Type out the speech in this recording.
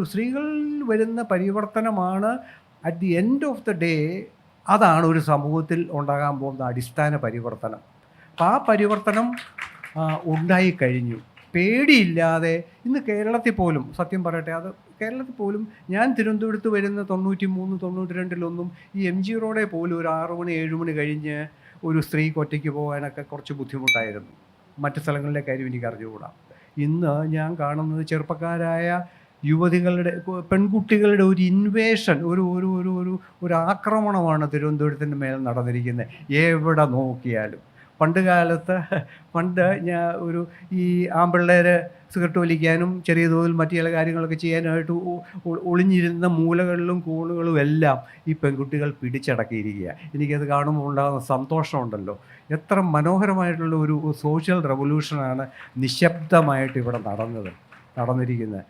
സ്ത്രീകളിൽ വരുന്ന പരിവർത്തനമാണ് at the end of the day അതാണ് ഒരു സമൂഹത്തിൽ ഉണ്ടാകാൻ പോകുന്ന അടിസ്ഥാന പരിവർത്തനം. അപ്പം ആ പരിവർത്തനം ഉണ്ടായിക്കഴിഞ്ഞു. പേടിയില്ലാതെ ഇന്ന് കേരളത്തിൽ പോലും സത്യം പറയട്ടെ, അത് കേരളത്തിൽ പോലും ഞാൻ തിരുവനന്തപുരത്ത് വരുന്ന 93, 92 ഈ എം ജി റോഡേ പോലും ഒരു 6 മണി 7 മണി കഴിഞ്ഞ് ഒരു സ്ത്രീക്ക് ഒറ്റയ്ക്ക് പോകാനൊക്കെ കുറച്ച് ബുദ്ധിമുട്ടായിരുന്നു. മറ്റ് സ്ഥലങ്ങളിലെ കാര്യം എനിക്ക് അറിഞ്ഞുകൂടാ. ഇന്ന് ഞാൻ കാണുന്നത് ചെറുപ്പക്കാരായ യുവതികളുടെ പെൺകുട്ടികളുടെ ഒരു ഇൻവേഷൻ, ഒരു ഒരു ഒരു ഒരു ഒരു ആക്രമണമാണ് തിരുവനന്തപുരത്തിൻ്റെ മേൽ നടന്നിരിക്കുന്നത് എവിടെ നോക്കിയാലും. പണ്ട് ഞാൻ ഈ ആൺപിള്ളേരെ സിഗരറ്റ് വലിക്കാനും ചെറിയ തോതിൽ മറ്റു ചില കാര്യങ്ങളൊക്കെ ചെയ്യാനായിട്ട് ഒളിഞ്ഞിരുന്ന മൂലകളിലും കോണുകളും എല്ലാം ഈ പെൺകുട്ടികൾ പിടിച്ചടക്കിയിരിക്കുക. എനിക്കത് കാണുമ്പോൾ ഉണ്ടാകുന്ന സന്തോഷമുണ്ടല്ലോ. എത്ര മനോഹരമായിട്ടുള്ള ഒരു സോഷ്യൽ റെവല്യൂഷനാണ് നിശബ്ദമായിട്ട് ഇവിടെ നടന്നിരിക്കുന്നത്.